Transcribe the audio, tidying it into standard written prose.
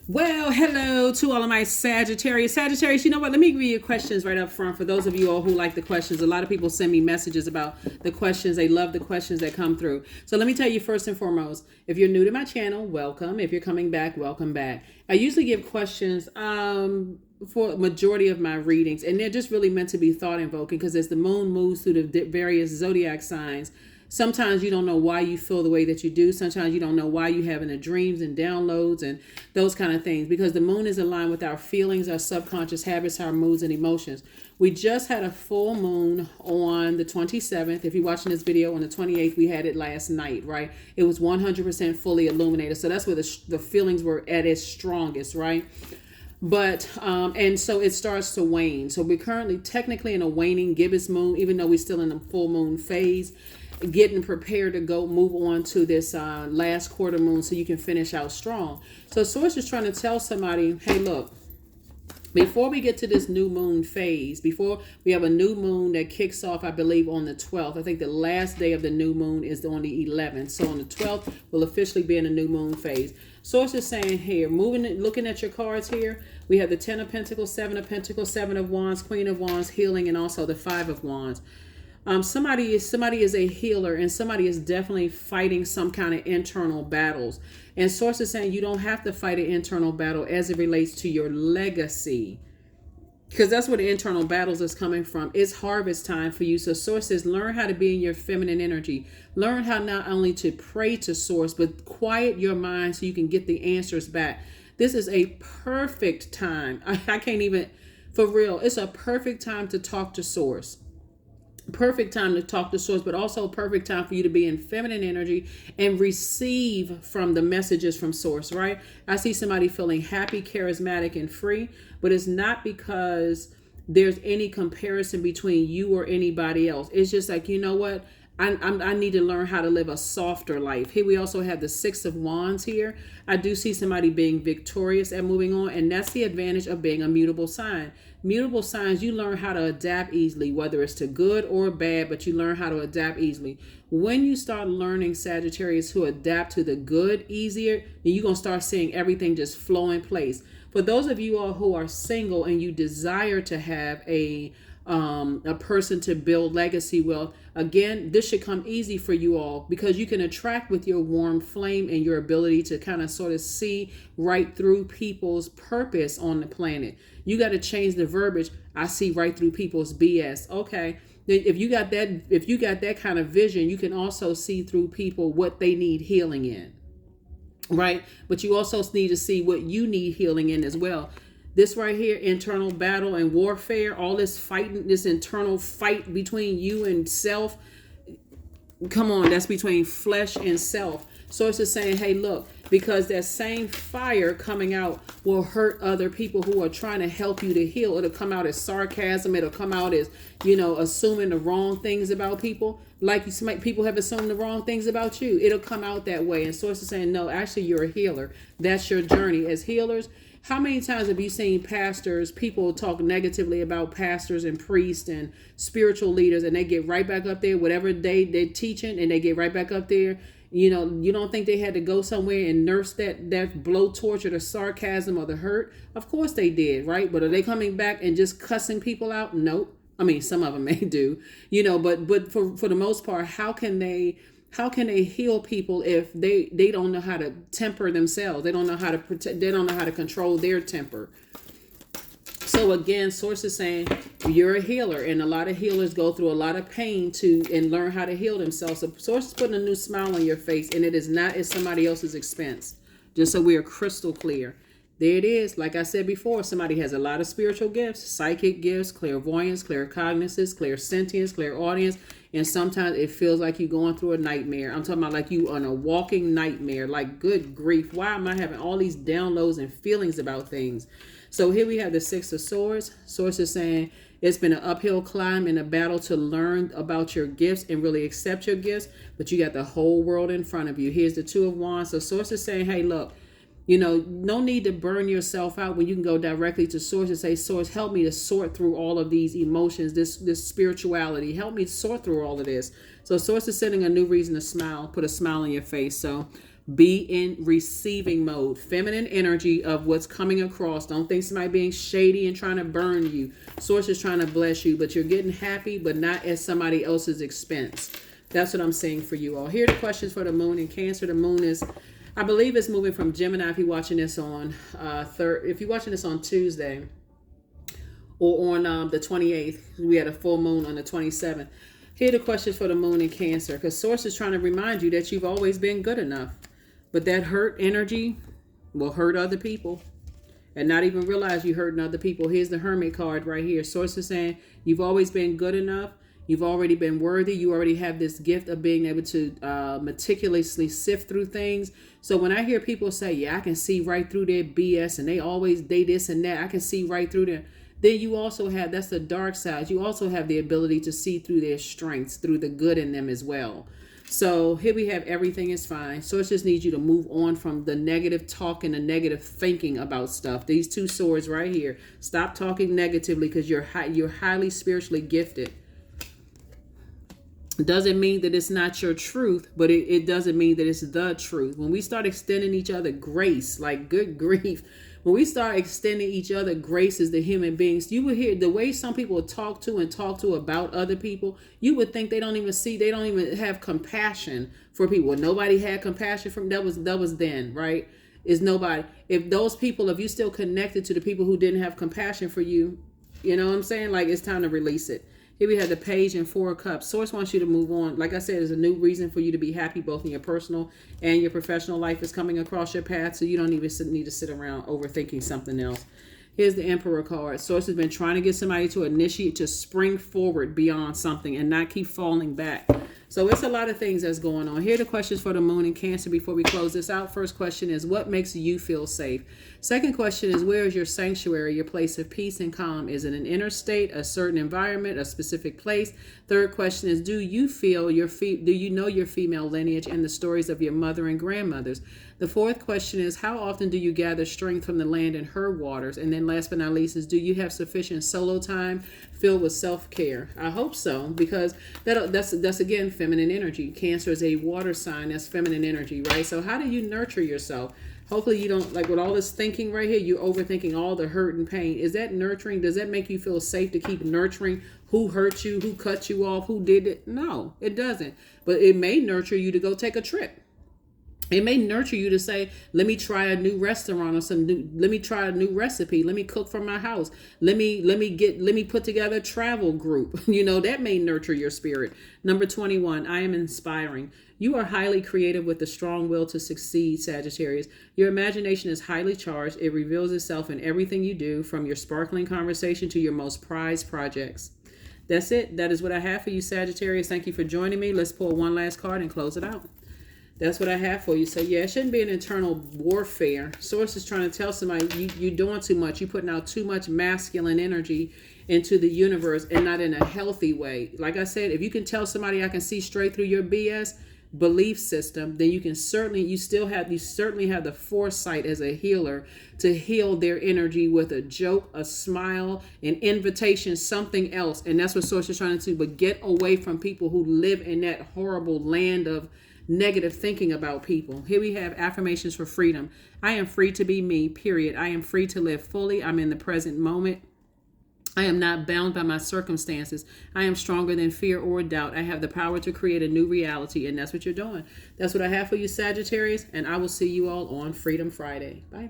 Well, hello to all of my Sagittarius. Sagittarius, you know what? Let me give you questions right up front for those of you all who like the questions. A lot of people send me messages about the questions. They love the questions that come through. So let me tell you first and foremost, if you're new to my channel, welcome. If you're coming back, welcome back. I usually give questions for a majority of my readings, and they're just really meant to be thought invoking because as the moon moves through the various zodiac signs, sometimes you don't know why you feel the way that you do. Sometimes you don't know why you having the dreams and downloads and those kind of things because the moon is aligned with our feelings, our subconscious habits, our moods and emotions. We just had a full moon on the 27th. If you're watching this video on the 28th, we had it last night, right? It was 100% fully illuminated. So that's where the feelings were at its strongest, right? But and so it starts to wane. So we're currently technically in a waning gibbous moon, even though we're still in the full moon phase, getting prepared to go move on to this last quarter moon so you can finish out strong. So source is trying to tell somebody, hey, look, before we get to this new moon phase, before we have a new moon that kicks off, I believe, on the 12th. I think the last day of the new moon is on the 11th. So on the 12th, we'll officially be in a new moon phase. Source is saying here, looking at your cards here, we have the 10 of Pentacles, 7 of Pentacles, 7 of Wands, Queen of Wands, healing, and also the 5 of Wands. Somebody is a healer, and somebody is definitely fighting some kind of internal battles. And source is saying you don't have to fight an internal battle as it relates to your legacy, because that's where the internal battles is coming from. It's harvest time for you. So source says learn how to be in your feminine energy. Learn how not only to pray to source, but quiet your mind so you can get the answers back. This is a perfect time. I can't even, for real, it's a perfect time to talk to source. Perfect time to talk to source, but also a perfect time for you to be in feminine energy and receive from the messages from source, right? I see somebody feeling happy, charismatic, and free, but it's not because there's any comparison between you or anybody else. It's just like, you know what? I need to learn how to live a softer life. Here we also have the 6 of Wands here. I do see somebody being victorious and moving on, and that's the advantage of being a mutable sign. Mutable signs, you learn how to adapt easily, whether it's to good or bad, but you learn how to adapt easily. When you start learning, Sagittarius, to adapt to the good easier, then you're going to start seeing everything just flow in place. For those of you all who are single and you desire to have a person to build legacy, well, again, this should come easy for you all because you can attract with your warm flame and your ability to kind of sort of see right through people's purpose on the planet. You got to change the verbiage. I see right through people's BS. Okay. If you got that kind of vision, you can also see through people what they need healing in. Right. But you also need to see what you need healing in as well. This right here, internal battle and warfare, all this fighting, this internal fight between you and self. Come on, that's between flesh and self. So it's just saying, hey, look, because that same fire coming out will hurt other people who are trying to help you to heal. It'll come out as sarcasm. It'll come out as, assuming the wrong things about people. Like people have assumed the wrong things about you. It'll come out that way. And so it's just saying, no, actually, you're a healer. That's your journey. As healers, how many times have you seen pastors, people talk negatively about pastors and priests and spiritual leaders, and they get right back up there, whatever they're teaching, and they get right back up there? You don't think they had to go somewhere and nurse that blowtorch or the sarcasm or the hurt? Of course they did, right? But are they coming back and just cussing people out? Nope. I mean, some of them may do, but for the most part, how can they heal people if they don't know how to temper themselves? They don't know how to protect. They don't know how to control their temper. So again, source is saying you're a healer, and a lot of healers go through a lot of pain and learn how to heal themselves. So source is putting a new smile on your face, and it is not at somebody else's expense. Just so we are crystal clear. There it is. Like I said before, somebody has a lot of spiritual gifts, psychic gifts, clairvoyance, claircognizance, clairsentience, clairaudience, and sometimes it feels like you're going through a nightmare. I'm talking about like you on a walking nightmare. Like, good grief, why am I having all these downloads and feelings about things? So here we have the 6 of Swords. Source is saying it's been an uphill climb in a battle to learn about your gifts and really accept your gifts, but you got the whole world in front of you. Here's the 2 of Wands. So Source is saying, hey, look, no need to burn yourself out when you can go directly to source and say, source, help me to sort through all of these emotions, this spirituality. Help me sort through all of this. So source is sending a new reason to smile, put a smile on your face. So Be in receiving mode, feminine energy of what's coming across. Don't think somebody being shady and trying to burn you. Source is trying to bless you, but you're getting happy, but not at somebody else's expense. That's what I'm saying for you all. Here are the questions for the moon in Cancer. The moon is, I believe, it's moving from Gemini. If you're watching this on if you're watching this on Tuesday or on the 28th, we had a full moon on the 27th. Here are the questions for the moon in Cancer, because Source is trying to remind you that you've always been good enough. But that hurt energy will hurt other people and not even realize you're hurting other people. Here's the Hermit card right here. Source is saying you've always been good enough. You've already been worthy. You already have this gift of being able to meticulously sift through things. So when I hear people say, yeah, I can see right through their BS and they this and that, I can see right through there. Then you also have, that's the dark side. You also have the ability to see through their strengths, through the good in them as well. So here we have everything is fine. Source just needs you to move on from the negative talk and the negative thinking about stuff. These two swords right here. Stop talking negatively, because you're highly spiritually gifted. It doesn't mean that it's not your truth, but it doesn't mean that it's the truth. When we start extending each other grace, like good grief, when we start extending each other grace as the human beings, you would hear the way some people talk to about other people. You would think they don't even have compassion for people. Nobody had compassion from that was then, right? Is nobody. If those people, if you still connected to the people who didn't have compassion for you, you know what I'm saying? Like, it's time to release it. Here we have the Page and Four of Cups. Source wants you to move on. Like I said, there's a new reason for you to be happy, both in your personal and your professional life is coming across your path. So you don't even need to sit around overthinking something else. Here's the Emperor card. Source has been trying to get somebody to initiate, to spring forward beyond something and not keep falling back. So it's a lot of things that's going on. Here are the questions for the moon in Cancer before we close this out. First question is, what makes you feel safe? Second question is, where is your sanctuary, your place of peace and calm? Is it an inner state, a certain environment, a specific place? Third question is, do you know your female lineage and the stories of your mother and grandmothers? The fourth question is, how often do you gather strength from the land and her waters? And then last but not least is, do you have sufficient solo time filled with self-care? I hope so, because that's again feminine energy. Cancer is a water sign. That's feminine energy, right? So how do you nurture yourself? Hopefully you don't, like with all this thinking right here, you're overthinking all the hurt and pain. Is that nurturing? Does that make you feel safe to keep nurturing who hurt you, who cut you off, who did it? No, it doesn't. But it may nurture you to go take a trip. It may nurture you to say, let me try a new restaurant or let me try a new recipe. Let me cook from my house. Let me put together a travel group. You know, that may nurture your spirit. Number 21, I am inspiring. You are highly creative with a strong will to succeed, Sagittarius. Your imagination is highly charged. It reveals itself in everything you do, from your sparkling conversation to your most prized projects. That's it. That is what I have for you, Sagittarius. Thank you for joining me. Let's pull one last card and close it out. That's what I have for you. So yeah, it shouldn't be an internal warfare. Source is trying to tell somebody you're doing too much. You're putting out too much masculine energy into the universe and not in a healthy way. Like I said, if you can tell somebody I can see straight through your BS belief system, then you certainly have the foresight as a healer to heal their energy with a joke, a smile, an invitation, something else. And that's what Source is trying to do. But get away from people who live in that horrible land of negative thinking about people. Here we have affirmations for freedom. I am free to be me, period. I am free to live fully. I'm in the present moment. I am not bound by my circumstances. I am stronger than fear or doubt. I have the power to create a new reality, and that's what you're doing. That's what I have for you, Sagittarius, and I will see you all on Freedom Friday. Bye.